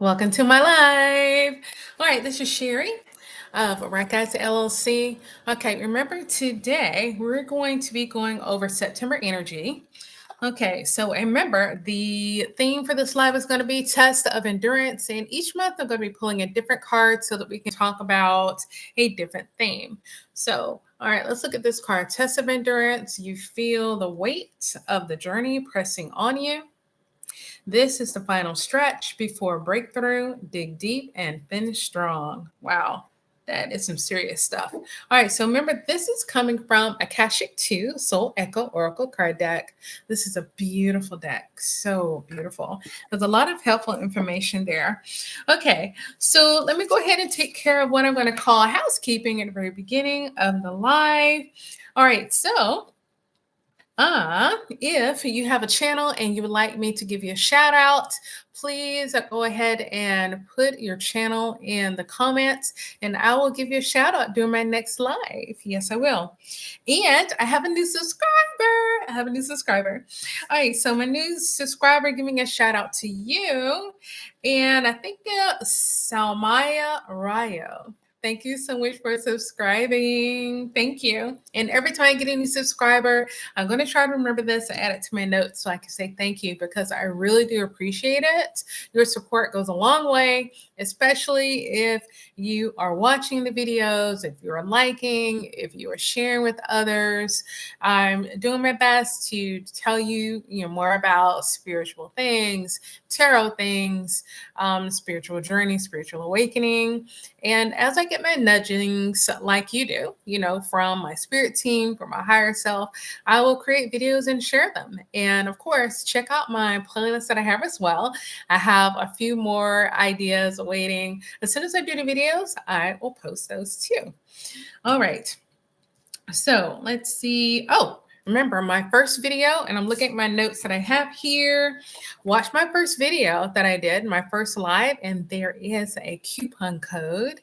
Welcome to my live. All right, this is Sherry of Right Guys LLC. Okay, remember today we're going to be going over September energy. Okay, so remember the theme for this live is going to be test of endurance, and each month I'm going to be pulling a different card so that we can talk about a different theme. So, all right, let's look at this card. Test of endurance. You feel the weight of the journey pressing on you. This is the final stretch before breakthrough. Dig deep and finish strong. Wow. That is some serious stuff. All right, so remember, this is coming from Akashic 2 Soul Echo Oracle card deck. This is a beautiful deck, so beautiful. There's a lot of helpful information there. Okay, so let me go ahead and take care of what I'm going to call housekeeping at the very beginning of the live. All right, so if you have a channel and you would like me to give you a shout out, please go ahead and put your channel in the comments and I will give you a shout out during my next live. Yes, I will. And I have a new subscriber. All right, so my new subscriber giving a shout out to you. And I think Salmaya Rayo. Thank you so much for subscribing. Thank you. And every time I get a new subscriber, I'm going to try to remember this and add it to my notes so I can say thank you because I really do appreciate it. Your support goes a long way, especially if you are watching the videos, if you're liking, if you are sharing with others. I'm doing my best to tell you, more about spiritual things, tarot things, spiritual journey, spiritual awakening. And as I get my nudgings like you do, from my spirit team, from my higher self, I will create videos and share them. And of course, check out my playlist that I have as well. I have a few more ideas awaiting. As soon as I do the videos, I will post those too. All right. So let's see. Oh, remember my first video, and I'm looking at my notes that I have here. Watch my first video that I did, my first live, and there is a coupon code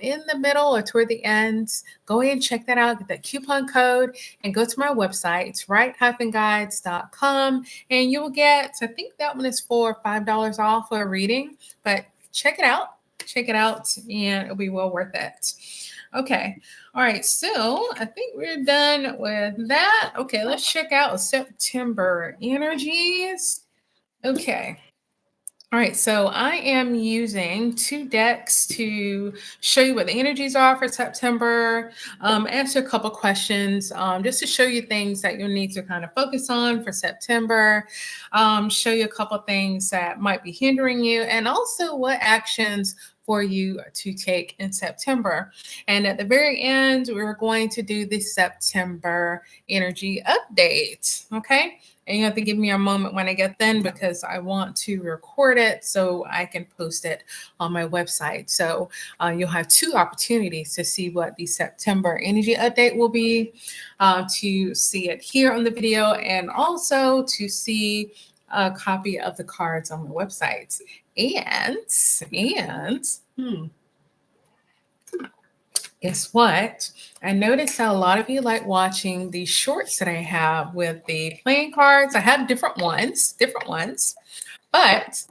in the middle or toward the end. Go ahead and check that out, get that coupon code, and go to my website. It's right-guides.com, and you will get, I think that one is for $5 off for a reading, but check it out. Check it out, and it'll be well worth it. Okay. All right. So I think we're done with that. Okay. Let's check out September energies. Okay. All right. So I am using two decks to show you what the energies are for September, answer a couple questions, just to show you things that you'll need to kind of focus on for September, show you a couple things that might be hindering you, and also what actions for you to take in September. And at the very end, we're going to do the September energy update. Okay. And you have to give me a moment when I get done because I want to record it so I can post it on my website. So you'll have two opportunities to see what the September energy update will be, to see it here on the video, and also to see a copy of the cards on my website. And guess what? I noticed how a lot of you like watching the shorts that I have with the playing cards. I have different ones, but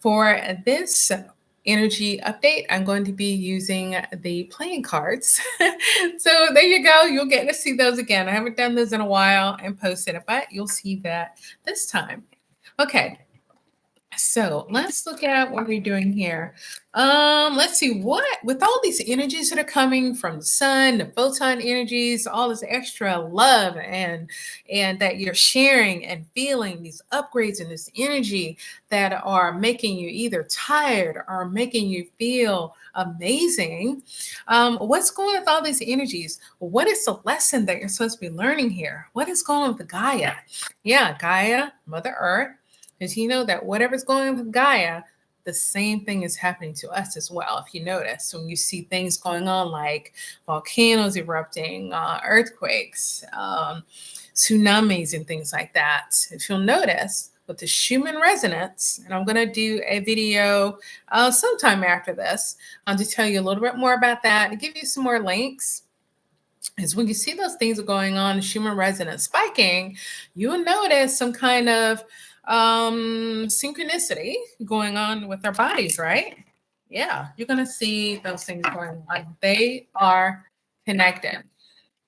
for this energy update, I'm going to be using the playing cards. So there you go. You'll get to see those again. I haven't done those in a while and posted it, but you'll see that this time. Okay. So let's look at what we're doing here. Let's see with all these energies that are coming from the sun, the photon energies, all this extra love and that you're sharing and feeling these upgrades in this energy that are making you either tired or making you feel amazing. What's going on with all these energies? What is the lesson that you're supposed to be learning here? What is going on with Gaia? Yeah, Gaia, Mother Earth. Because you know that whatever's going on with Gaia, the same thing is happening to us as well. If you notice, when you see things going on like volcanoes erupting, earthquakes, tsunamis, and things like that, if you'll notice with the Schumann Resonance, and I'm going to do a video sometime after this to tell you a little bit more about that and give you some more links. Is when you see those things going on, Schumann resonance spiking, you'll notice some kind of synchronicity going on with our bodies, right? Yeah, you're going to see those things going on. They are connected.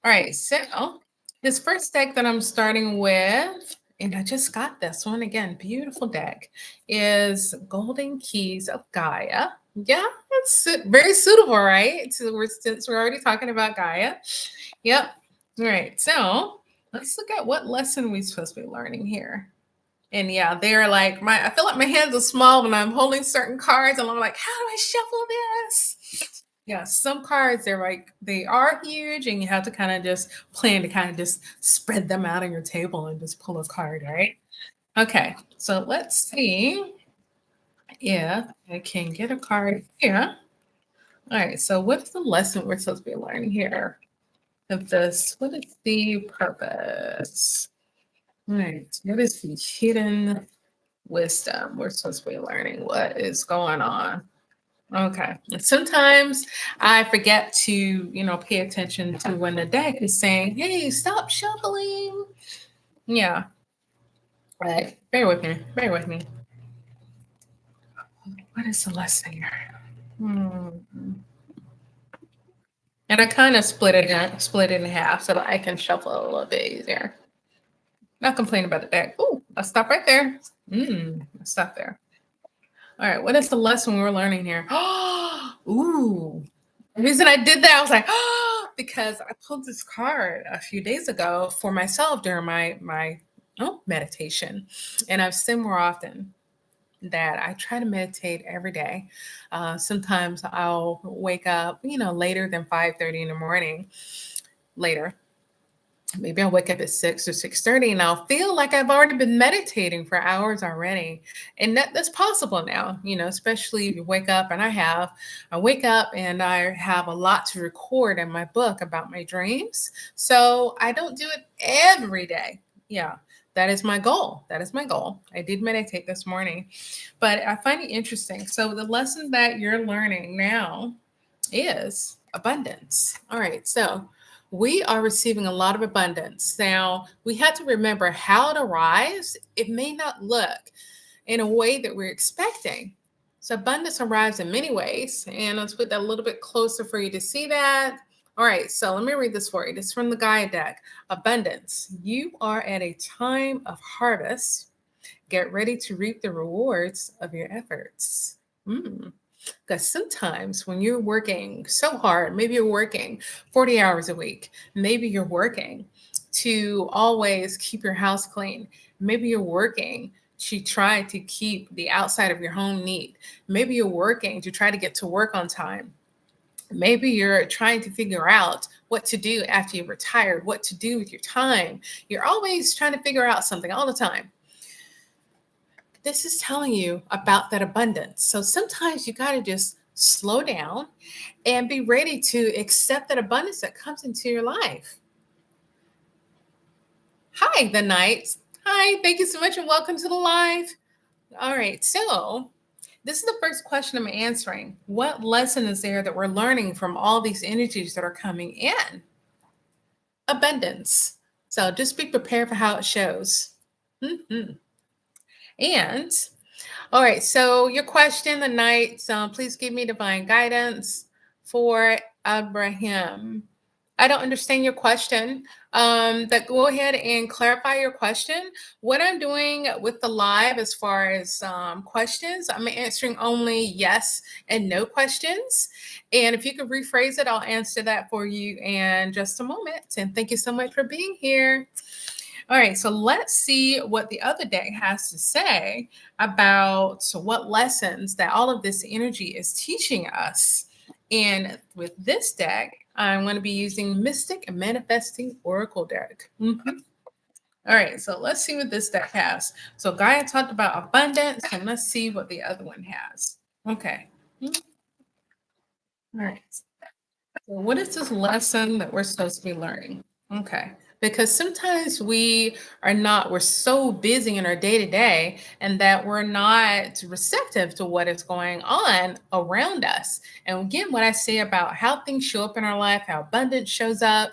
All right, so this first deck that I'm starting with, and I just got this one again, beautiful deck, is Golden Keys of Gaia. Yeah, it's very suitable, right? So since we're already talking about Gaia. Yep. All right, so let's look at what lesson we're supposed to be learning here. And yeah, they're like I feel like my hands are small when I'm holding certain cards, and I'm like, how do I shuffle this? Yeah, some cards they are huge, and you have to kind of just plan to kind of just spread them out on your table and just pull a card, right? Okay, so let's see if I can get a card here. All right, so what's the lesson we're supposed to be learning here of this? What is the purpose? All right, what is the hidden wisdom we're supposed to be learning? What is going on? Okay. Sometimes I forget to, pay attention to when the deck is saying, hey, stop shuffling. Yeah. Right. Bear with me. Bear with me. What is the lesson here? And I kind of split it in half so that I can shuffle a little bit easier. Not complain about the deck. Ooh, I'll stop right there. I'll stop there. All right. What is the lesson we're learning here? Ooh. The reason I did that, I was like, because I pulled this card a few days ago for myself during my meditation, and I've said more often that I try to meditate every day. Sometimes I'll wake up, later than 5:30 in the morning. Later, maybe I'll wake up at 6 or 6:30, and I'll feel like I've already been meditating for hours already. And that's possible now, especially if you wake up, and I wake up and I have a lot to record in my book about my dreams. So I don't do it every day. Yeah. That is my goal. That is my goal. I did meditate this morning, but I find it interesting. So the lesson that you're learning now is abundance. All right. So we are receiving a lot of abundance. Now, we have to remember how it arrives. It may not look in a way that we're expecting. So, abundance arrives in many ways. And let's put that a little bit closer for you to see that. All right, so let me read this for you. This is from the Gaia deck. Abundance. You are at a time of harvest. Get ready to reap the rewards of your efforts. Because sometimes when you're working so hard, maybe you're working 40 hours a week, maybe you're working to always keep your house clean, maybe you're working to try to keep the outside of your home neat, maybe you're working to try to get to work on time. Maybe you're trying to figure out what to do after you're retired, what to do with your time. You're always trying to figure out something all the time. This is telling you about that abundance. So sometimes you got to just slow down and be ready to accept that abundance that comes into your life. Hi, the Knights. Hi, thank you so much and welcome to the live. All right, so this is the first question I'm answering. What lesson is there that we're learning from all these energies that are coming in? Abundance. So just be prepared for how it shows. And all right, so your question, the Knights, please give me divine guidance for Abraham. I don't understand your question. But go ahead and clarify your question. What I'm doing with the live as far as questions, I'm answering only yes and no questions. And if you could rephrase it, I'll answer that for you in just a moment. And thank you so much for being here. All right, so let's see what the other deck has to say about what lessons that all of this energy is teaching us. And with this deck, I'm going to be using Mystic and Manifesting Oracle deck. All right, so let's see what this deck has. So Gaia talked about abundance, and let's see what the other one has. Okay. All right. So what is this lesson that we're supposed to be learning? Okay. Because sometimes we're so busy in our day to day and that we're not receptive to what is going on around us. And again, what I say about how things show up in our life, how abundance shows up,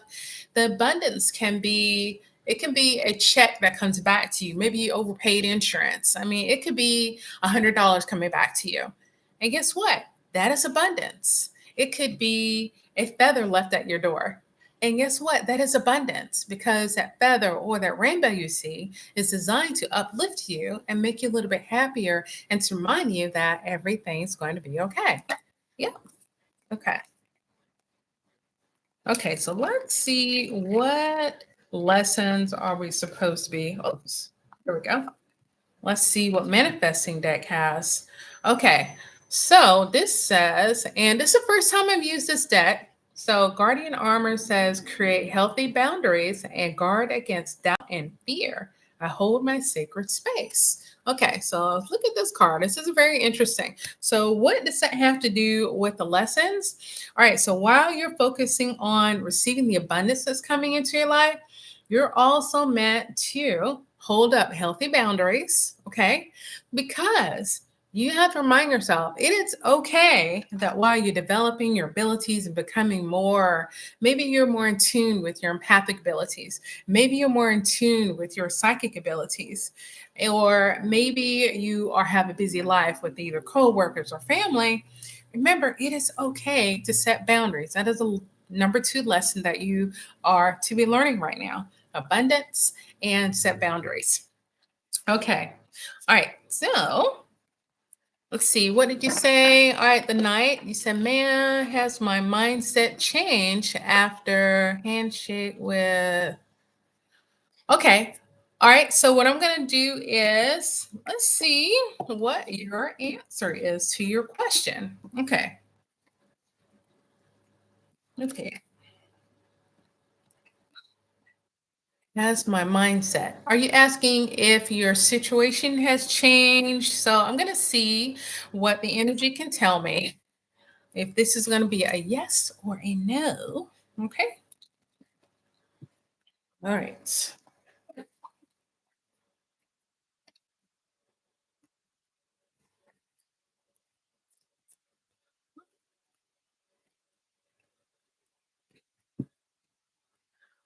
the abundance can be It can be a check that comes back to you. Maybe you overpaid insurance. I mean, it could be $100 coming back to you. And guess what? That is abundance. It could be a feather left at your door. And guess what? That is abundance because that feather or that rainbow you see is designed to uplift you and make you a little bit happier and to remind you that everything's going to be okay. Yeah. Okay. Okay. So let's see, what lessons are we supposed to be? Oops. Here we go. Let's see what manifesting deck has. Okay, so this says, and this is the first time I've used this deck. So Guardian Armor says, create healthy boundaries and guard against doubt and fear. I hold my sacred space. Okay, so look at this card. This is very interesting. So what does that have to do with the lessons? All right, so while you're focusing on receiving the abundance that's coming into your life, you're also meant to hold up healthy boundaries, okay? Because you have to remind yourself it is okay that while you're developing your abilities and becoming more, maybe you're more in tune with your empathic abilities, maybe you're more in tune with your psychic abilities, or maybe you are have a busy life with either co-workers or family. Remember, it is okay to set boundaries. That is a number two lesson that you are to be learning right now: abundance and set boundaries. Okay. All right. So let's see. What did you say? All right. The night you said, man, has my mindset changed after handshake with. Okay. All right. So what I'm going to do is let's see what your answer is to your question. Okay. Okay. That's my mindset. Are you asking if your situation has changed? So I'm going to see what the energy can tell me. If this is going to be a yes or a no. Okay. All right.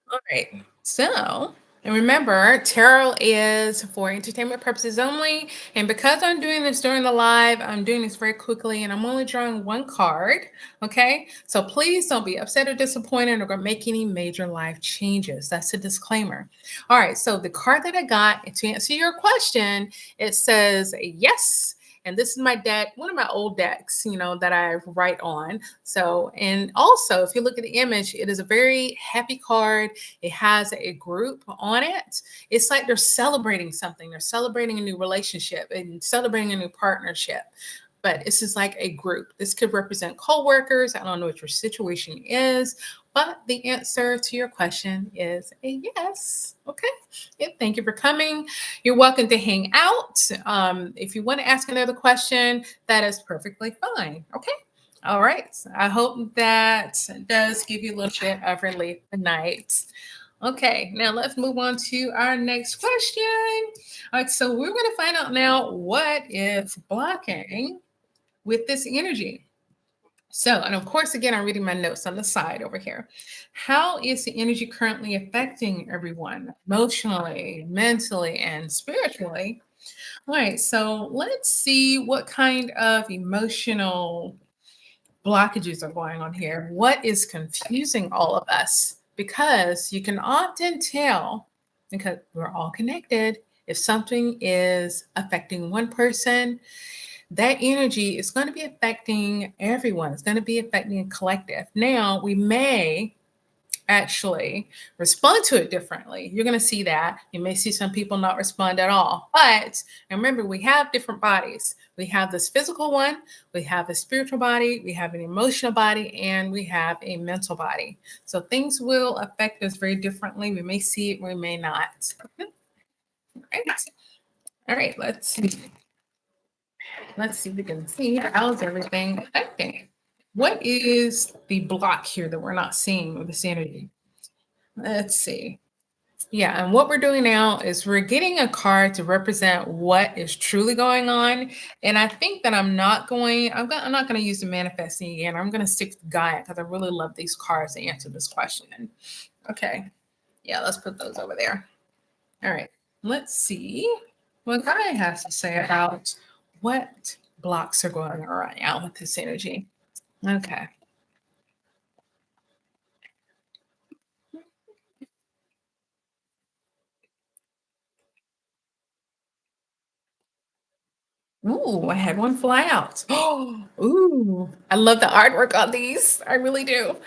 All right. So, and remember, tarot is for entertainment purposes only. And because I'm doing this during the live, I'm doing this very quickly and I'm only drawing one card. Okay. So please don't be upset or disappointed or make any major life changes. That's a disclaimer. All right. So the card that I got to answer your question, it says yes. And this is my deck, one of my old decks, that I write on. So, and also, if you look at the image, it is a very happy card. It has a group on it. It's like they're celebrating something. They're celebrating a new relationship and celebrating a new partnership. But this is like a group. This could represent co-workers. I don't know what your situation is, but the answer to your question is a yes. Okay. Yeah, thank you for coming. You're welcome to hang out. If you want to ask another question, that is perfectly fine. Okay. All right. I hope that does give you a little bit of relief tonight. Okay, now let's move on to our next question. All right, so we're going to find out now what is blocking with this energy. So, and of course, again, I'm reading my notes on the side over here. How is the energy currently affecting everyone emotionally, mentally, and spiritually? All right, so let's see what kind of emotional blockages are going on here. What is confusing all of us? Because you can often tell, because we're all connected, if something is affecting one person, that energy is going to be affecting everyone. It's going to be affecting a collective. Now, we may actually respond to it differently. You're going to see that. You may see some people not respond at all. But remember, we have different bodies. We have this physical one, we have a spiritual body, we have an emotional body, and we have a mental body. So things will affect us very differently. We may see it, we may not. All right. All right, let's see. Let's see if we can see how's everything affecting. What is the block here that we're not seeing with this energy? Let's see. Yeah, and what we're doing now is we're getting a card to represent what is truly going on. And I think that I'm not going to use the manifesting again. I'm going to stick to Gaia because I really love these cards to answer this question. Okay. Yeah, let's put those over there. All right. Let's see what Gaia has to say about what blocks are going on right now with this energy. Okay. Ooh, I had one fly out. Oh, ooh, I love the artwork on these. I really do.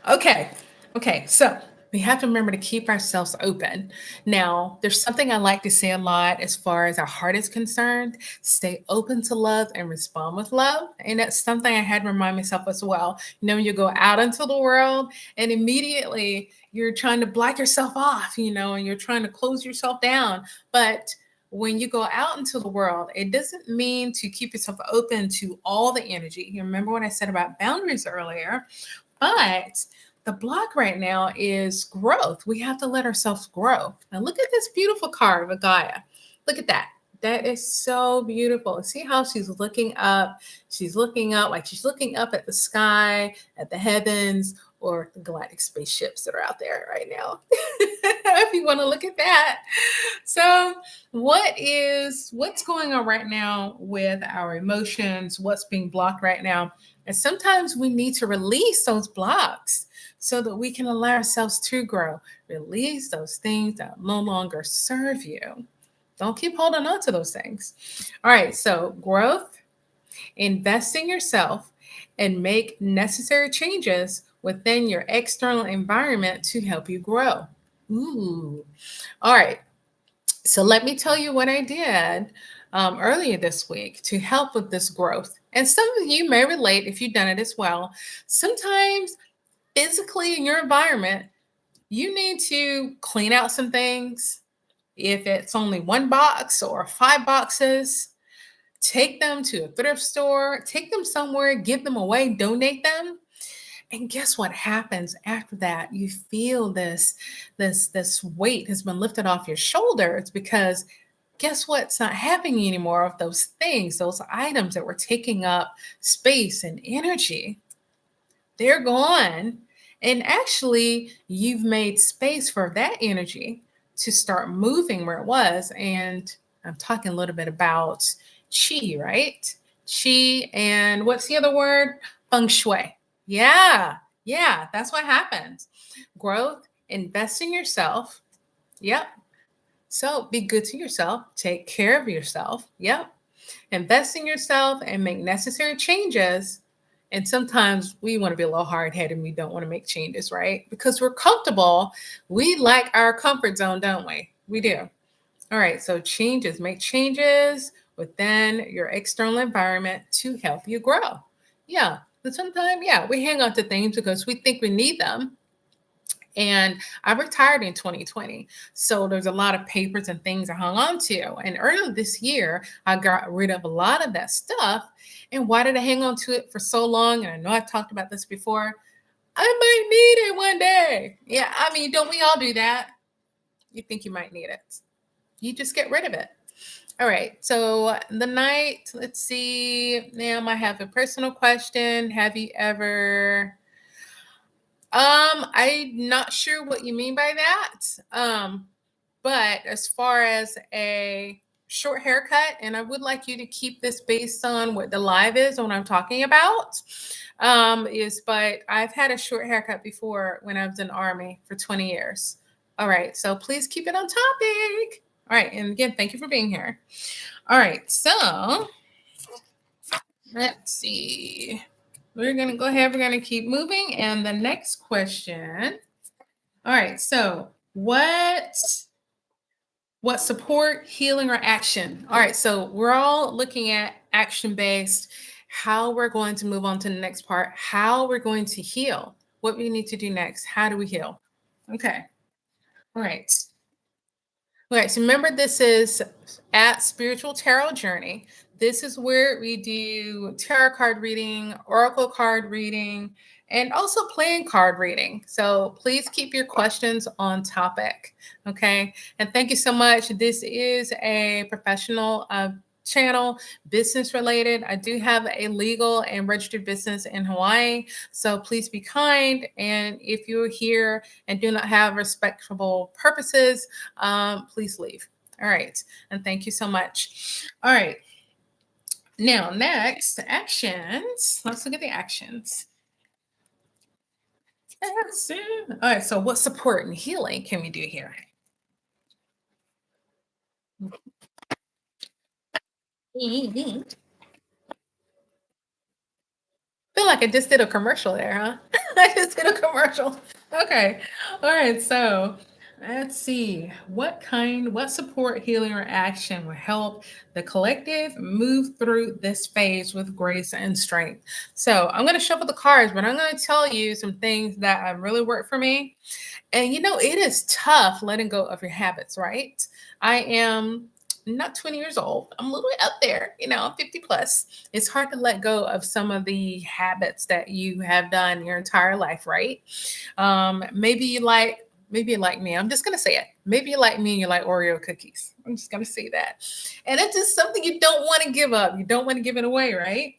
Okay. Okay. So we have to remember to keep ourselves open. Now, there's something I like to say a lot as far as our heart is concerned. Stay open to love and respond with love. And that's something I had to remind myself as well. You know, you go out into the world and immediately you're trying to block yourself off, and you're trying to close yourself down. But when you go out into the world, it doesn't mean to keep yourself open to all the energy. You remember what I said about boundaries earlier, but the block right now is growth. We have to let ourselves grow. Now, look at this beautiful card of Gaia. Look at that. That is so beautiful. See how she's looking up? She's looking up like she's looking up at the sky, at the heavens, or the galactic spaceships that are out there right now. If you want to look at that. So, what's going on right now with our emotions? What's being blocked right now? And sometimes we need to release those blocks so that we can allow ourselves to grow. Release those things that no longer serve you. Don't keep holding on to those things. All right, so growth, invest in yourself, and make necessary changes within your external environment to help you grow. Ooh. All right. So let me tell you what I did earlier this week to help with this growth. And some of you may relate if you've done it as well. Sometimes physically in your environment, you need to clean out some things. If it's only one box or 5 boxes, take them to a thrift store, take them somewhere, give them away, donate them. And guess what happens after that? You feel this weight has been lifted off your shoulders because guess what's not happening anymore of those things, those items that were taking up space and energy. They're gone. And actually, you've made space for that energy to start moving where it was. And I'm talking a little bit about chi, right? Chi and what's the other word? Feng shui. Yeah, yeah, that's what happens. Growth, invest in yourself. Yep. So be good to yourself, take care of yourself. Yep. Invest in yourself and make necessary changes. And sometimes we want to be a little hard headed and we don't want to make changes, right? Because we're comfortable. We like our comfort zone, don't we? We do. All right. So changes, make changes within your external environment to help you grow. Yeah. But sometimes, yeah, we hang on to things because we think we need them. And I retired in 2020. So there's a lot of papers and things I hung on to. And earlier this year, I got rid of a lot of that stuff. And why did I hang on to it for so long? And I know I've talked about this before. I might need it one day. Yeah, I mean, don't we all do that? You think you might need it. You just get rid of it. All right. So the night, let's see. Now I have a personal question. Have you ever I'm not sure what you mean by that. But as far as a short haircut, and I would like you to keep this based on what the live is and what I'm talking about. But I've had a short haircut before when I was in the Army for 20 years. All right, so please keep it on topic. All right, and again, thank you for being here. All right, so let's see. We're going to go ahead. We're going to keep moving. And the next question. All right. So what support, healing, or action? All right. So we're all looking at action based, how we're going to move on to the next part, how we're going to heal, what we need to do next. How do we heal? Okay. All right. Okay, so remember this is at Spiritual Tarot Journey. This is where we do tarot card reading, oracle card reading, and also playing card reading. So please keep your questions on topic. Okay, and thank you so much. This is a professional channel, business related. I do have a legal and registered business in Hawaii. So please be kind. And if you're here and do not have respectable purposes, please leave. All right. And thank you so much. All right. Now, next, actions. Let's look at the actions. All right. So, what support and healing can we do here? Mhm. Feel like I just did a commercial there, huh? I just did a commercial. Okay. All right. So let's see what support, healing, or action will help the collective move through this phase with grace and strength. So I'm going to shuffle the cards, but I'm going to tell you some things that have really worked for me. And it is tough letting go of your habits, right? I am not 20 years old. I'm a little bit up there, 50 plus. It's hard to let go of some of the habits that you have done your entire life, right? Maybe you like me. I'm just gonna say it. Maybe you like me and you like Oreo cookies. I'm just gonna say that. And it's just something you don't want to give up. You don't want to give it away, right?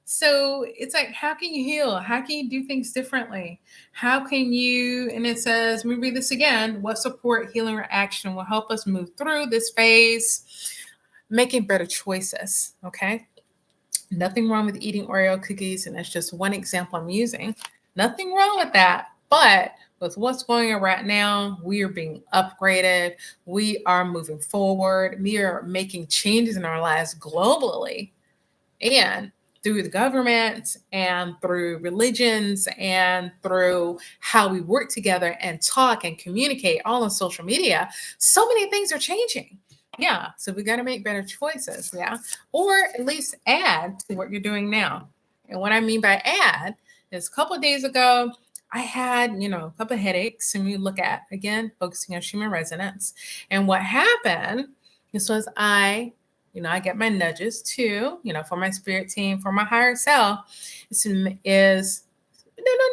So it's like, how can you heal? How can you do things differently? How can you, and it says, let me read this again. What support, healing, or action will help us move through this phase, making better choices? Okay. Nothing wrong with eating Oreo cookies. And that's just one example I'm using. Nothing wrong with that. But with what's going on right now, we are being upgraded. We are moving forward. We are making changes in our lives globally and through the government and through religions and through how we work together and talk and communicate all on social media. So many things are changing. Yeah. So we got to make better choices. Yeah. Or at least add to what you're doing now. And what I mean by add is a couple of days ago, I had, a couple of headaches, and we look at, again, focusing on Schumann resonance. And what happened, this was I get my nudges too, for my spirit team, for my higher self. Is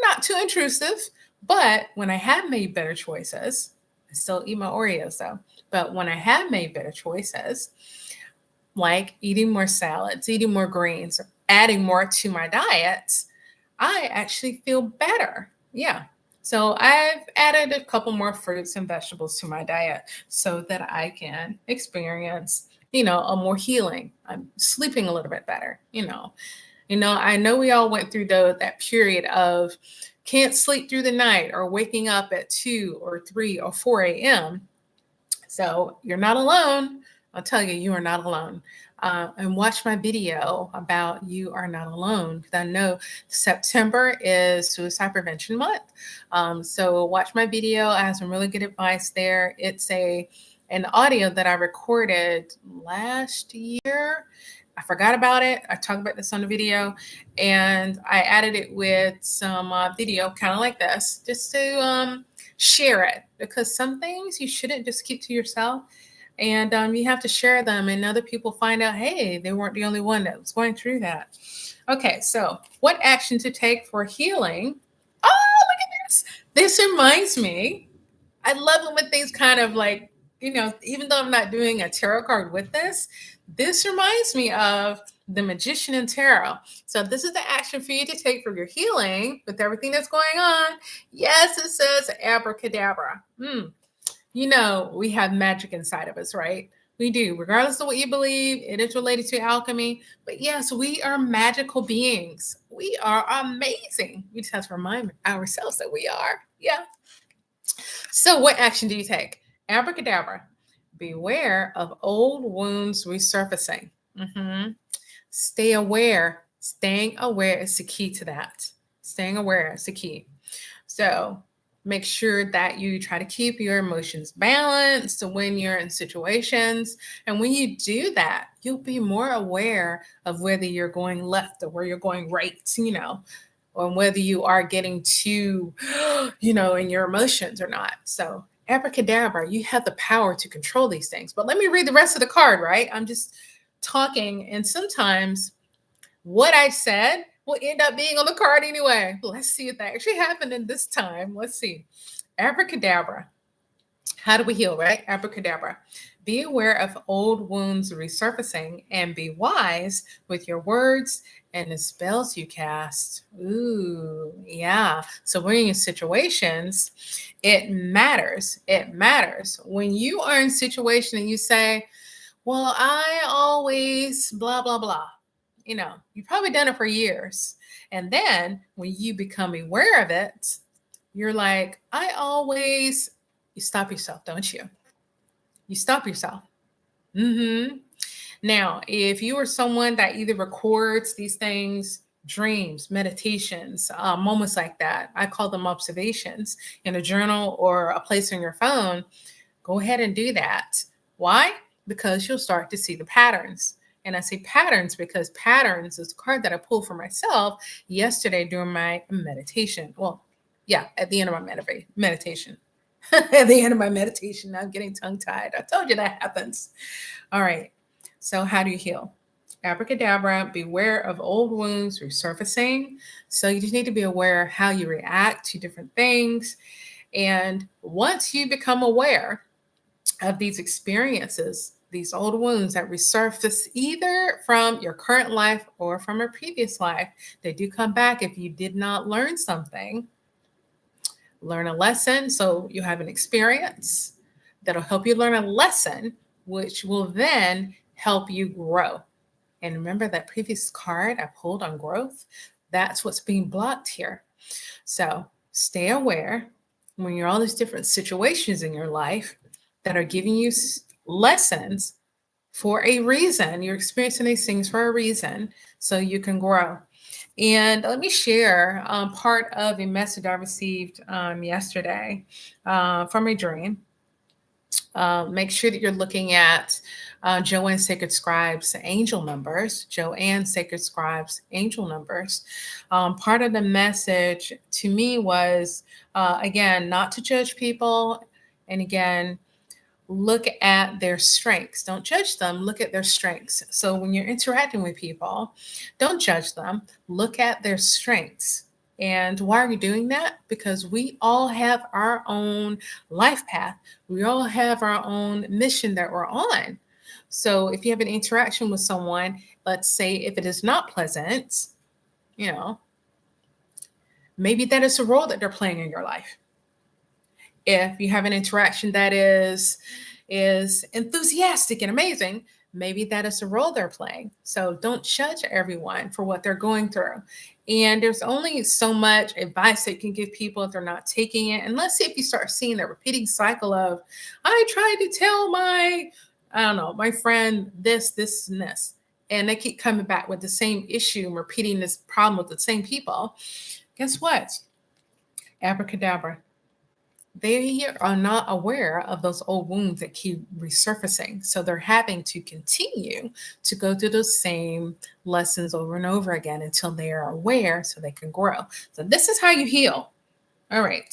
not too intrusive, but when I have made better choices, I still eat my Oreos though. But when I have made better choices, like eating more salads, eating more greens, adding more to my diet, I actually feel better. Yeah. So I've added a couple more fruits and vegetables to my diet so that I can experience, a more healing. I'm sleeping a little bit better, I know we all went through that period of can't sleep through the night or waking up at 2 or 3 or 4 a.m. So you're not alone. I'll tell you, you are not alone. And watch my video about You Are Not Alone, because I know September is Suicide Prevention Month. So watch my video. I have some really good advice there. It's an audio that I recorded last year. I forgot about it. I talked about this on the video, and I added it with some video, kind of like this, just to share it, because some things you shouldn't just keep to yourself, and you have to share them, and other people find out, hey, they weren't the only one that was going through that. Okay, so what action to take for healing? Oh, look at this. This reminds me, I love it when things kind of like, even though I'm not doing a tarot card with this reminds me of the Magician and Tarot. So this is the action for you to take for your healing with everything that's going on. Yes, it says abracadabra. We have magic inside of us, right? We do, regardless of what you believe, it is related to alchemy. But yes, we are magical beings. We are amazing. We just have to remind ourselves that we are. Yeah. So, what action do you take? Abracadabra. Beware of old wounds resurfacing. Stay aware. Staying aware is the key to that. Staying aware is the key. So, make sure that you try to keep your emotions balanced when you're in situations. And when you do that, you'll be more aware of whether you're going left or where you're going right, or whether you are getting too, in your emotions or not. So, abracadabra, you have the power to control these things. But let me read the rest of the card, right? I'm just talking, and sometimes what I said will end up being on the card anyway. Let's see if that actually happened in this time. Let's see. Abracadabra. How do we heal, right? Abracadabra. Be aware of old wounds resurfacing and be wise with your words and the spells you cast. Ooh, yeah. So when you're in situations, it matters. It matters. When you are in a situation and you say, well, I always blah, blah, blah. You've probably done it for years. And then when you become aware of it, you're like, you stop yourself, don't you? You stop yourself. Now, if you are someone that either records these things, dreams, meditations, moments like that, I call them observations in a journal or a place on your phone, go ahead and do that. Why? Because you'll start to see the patterns. And I say patterns because patterns is a card that I pulled for myself yesterday during my meditation. Well, yeah, at the end of my meditation. At the end of my meditation, I'm getting tongue tied. I told you that happens. All right. So, how do you heal? Abracadabra, beware of old wounds resurfacing. So, you just need to be aware of how you react to different things. And once you become aware of these experiences, these old wounds that resurface either from your current life or from a previous life, they do come back if you did not learn something. Learn a lesson. So you have an experience that'll help you learn a lesson, which will then help you grow. And remember that previous card I pulled on growth? That's what's being blocked here. So stay aware when you're all these different situations in your life that are giving you lessons for a reason. You're experiencing these things for a reason so you can grow. And let me share part of a message I received yesterday from a dream. Make sure that you're looking at Joanne Sacred Scribes angel numbers, Joanne Sacred Scribes angel numbers. Part of the message to me was, again, not to judge people. And again, look at their strengths. Don't judge them. Look at their strengths. So when you're interacting with people, don't judge them. Look at their strengths. And why are we doing that? Because we all have our own life path. We all have our own mission that we're on. So if you have an interaction with someone, let's say if it is not pleasant, maybe that is a role that they're playing in your life. If you have an interaction that is enthusiastic and amazing, maybe that is the role they're playing. So don't judge everyone for what they're going through. And there's only so much advice that you can give people if they're not taking it. And let's see if you start seeing the repeating cycle of, I tried to tell my friend this, and this. And they keep coming back with the same issue and repeating this problem with the same people. Guess what? Abracadabra. They are not aware of those old wounds that keep resurfacing. So they're having to continue to go through those same lessons over and over again until they are aware so they can grow. So this is how you heal. All right.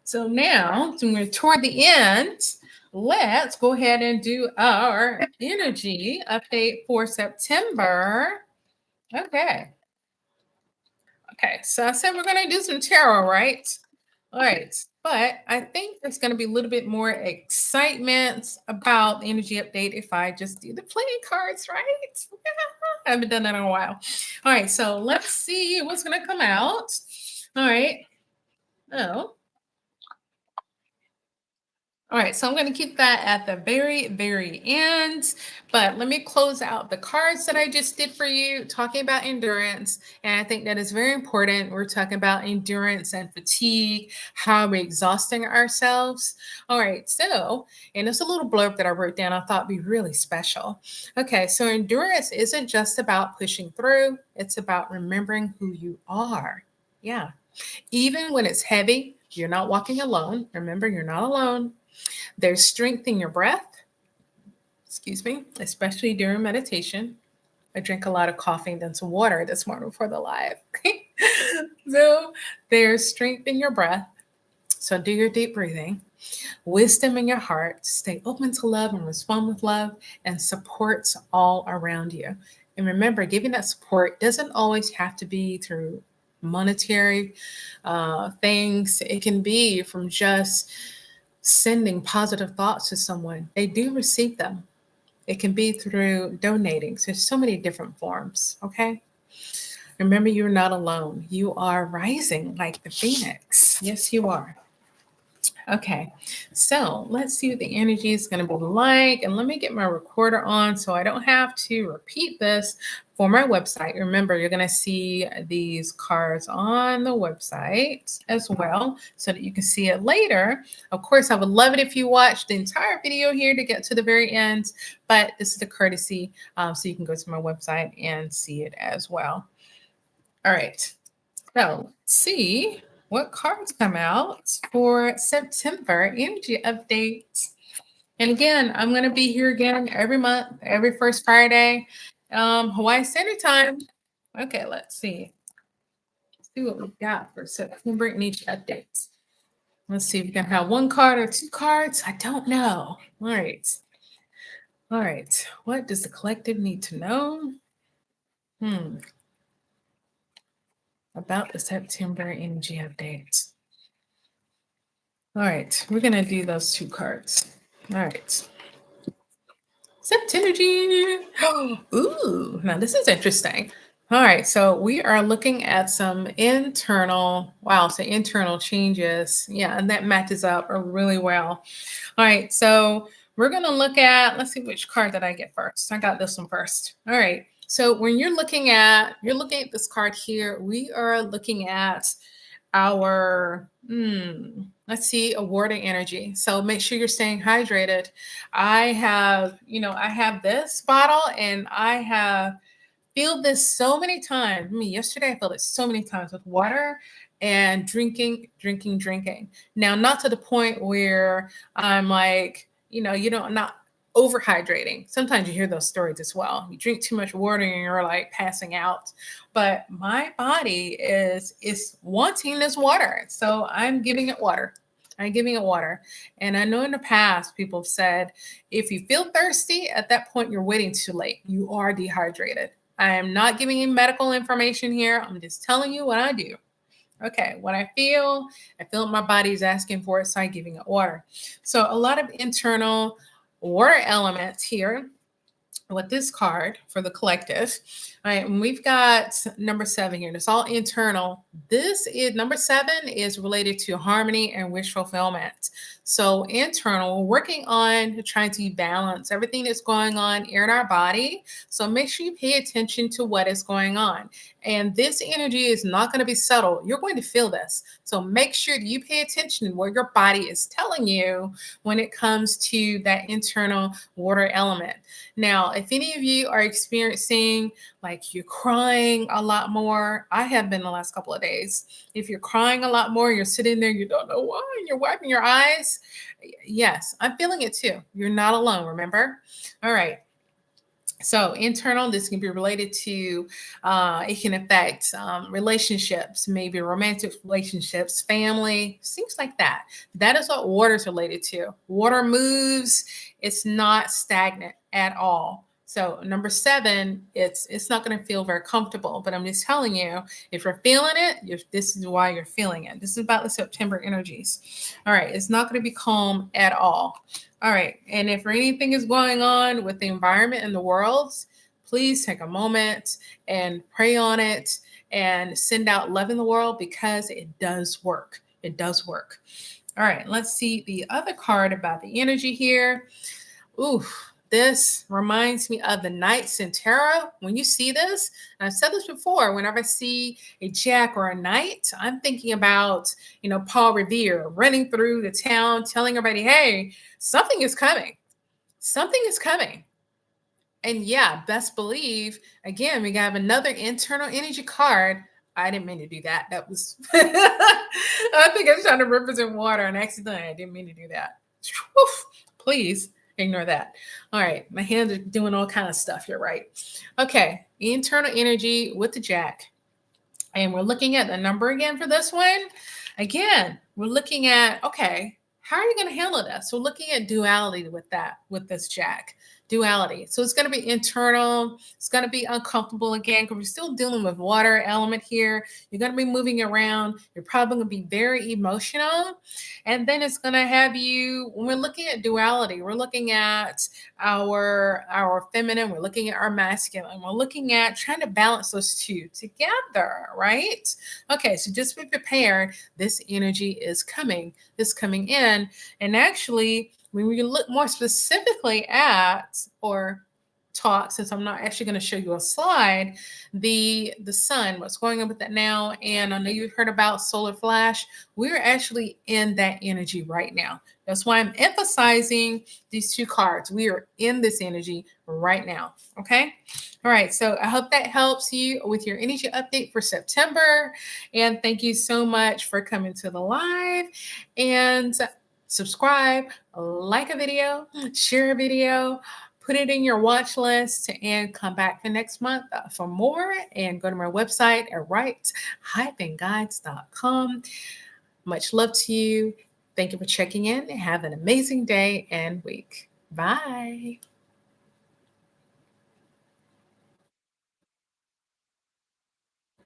So now we're toward the end. Let's go ahead and do our energy update for September. Okay. So I said we're going to do some tarot, right? All right. But I think there's going to be a little bit more excitement about the energy update if I just do the playing cards, right? I haven't done that in a while. All right. So let's see what's going to come out. All right. Oh. All right, so I'm going to keep that at the very, very end. But let me close out the cards that I just did for you, talking about endurance. And I think that is very important. We're talking about endurance and fatigue, how we're exhausting ourselves. All right, so, and it's a little blurb that I wrote down I thought would be really special. Okay, so endurance isn't just about pushing through, it's about remembering who you are. Yeah. Even when it's heavy, you're not walking alone. Remember, you're not alone. There's strength in your breath, especially during meditation. I drank a lot of coffee and then some water this morning before the live. So there's strength in your breath. So do your deep breathing. Wisdom in your heart. Stay open to love and respond with love, and supports all around you. And remember, giving that support doesn't always have to be through monetary things. It can be from just sending positive thoughts to someone, they do receive them. It can be through donating. So there's so many different forms. Okay. Remember, you're not alone. You are rising like the phoenix. Yes, you are. Okay, so let's see what the energy is going to be like. And let me get my recorder on so I don't have to repeat this for my website. Remember, you're going to see these cards on the website as well so that you can see it later. Of course, I would love it if you watch the entire video here to get to the very end, but this is a courtesy, so you can go to my website and see it as well. All right, so let's see what cards come out for September energy updates. And again, I'm going to be here again every month, every first Friday, Hawaii Standard Time. Okay, let's see. Let's see what we got for September energy updates. Let's see if we can have one card or two cards. I don't know. All right. All right. What does the collective need to know? About the September energy updates. All right, we're going to do those two cards. All right. Septenergy. Ooh, now this is interesting. All right, so we are looking at some internal, internal changes. Yeah, and that matches up really well. All right, so we're going to look at, let's see which card did I get first. I got this one first. All right, so when you're looking at this card here, we are looking at our let's see, a water energy. So make sure you're staying hydrated. I have this bottle and I have filled this so many times. Yesterday I filled it so many times with water and drinking. Now, not to the point where I'm like, not overhydrating. Sometimes you hear those stories as well. You drink too much water and you're like passing out. But my body is wanting this water. So I'm giving it water. And I know in the past people have said, if you feel thirsty, at that point, you're waiting too late. You are dehydrated. I am not giving you medical information here. I'm just telling you what I do. Okay, what I feel my body is asking for it, so I'm giving it water. So a lot of internal water elements here with this card for the collective. All right, and we've got number 7 here. It's all internal. This is number 7 is related to harmony and wish fulfillment. So internal, we're working on trying to balance everything that's going on in our body. So make sure you pay attention to what is going on. And this energy is not going to be subtle. You're going to feel this. So make sure that you pay attention to what your body is telling you when it comes to that internal water element. Now, if any of you are experiencing like you're crying a lot more, I have been the last couple of days. If you're crying a lot more, you're sitting there, you don't know why, and you're wiping your eyes. Yes, I'm feeling it too. You're not alone, remember? All right. So internal, this can be related to, it can affect relationships, maybe romantic relationships, family, things like that. That is what water is related to. Water moves. It's not stagnant at all. So number 7, it's not going to feel very comfortable, but I'm just telling you, if you're feeling it, this is why you're feeling it. This is about the September energies. All right. It's not going to be calm at all. All right. And if anything is going on with the environment in the world, please take a moment and pray on it and send out love in the world, because it does work. It does work. All right. Let's see the other card about the energy here. Ooh, this reminds me of the Knights in Tarot. When you see this, and I've said this before, whenever I see a jack or a knight, I'm thinking about, Paul Revere running through the town, telling everybody, hey, something is coming. Something is coming. And yeah, best believe, again, we have another internal energy card. I didn't mean to do that. That was, I think I was trying to represent water and accidentally I didn't mean to do that. Please ignore that. All right. My hands are doing all kind of stuff. You're right. Okay. Internal energy with the jack. And we're looking at the number again for this one. Again, we're looking at, okay, how are you going to handle this? We're looking at duality with this jack. duality. So it's going to be internal. It's going to be uncomfortable again because we're still dealing with water element here. You're going to be moving around. You're probably going to be very emotional. And then it's going to have you, when we're looking at duality, we're looking at our feminine, we're looking at our masculine, we're looking at trying to balance those two together, right? Okay, so just be prepared. This energy is coming in. And actually, when we look more specifically at, or talk, since I'm not actually going to show you a slide, the sun, what's going on with that now. And I know you've heard about solar flash. We're actually in that energy right now. That's why I'm emphasizing these two cards. We are in this energy right now. Okay. All right. So I hope that helps you with your energy update for September. And thank you so much for coming to the live. And subscribe, like a video, share a video, put it in your watch list, and come back the next month for more. And go to my website at right-guides.com. Much love to you. Thank you for checking in. Have an amazing day and week. Bye.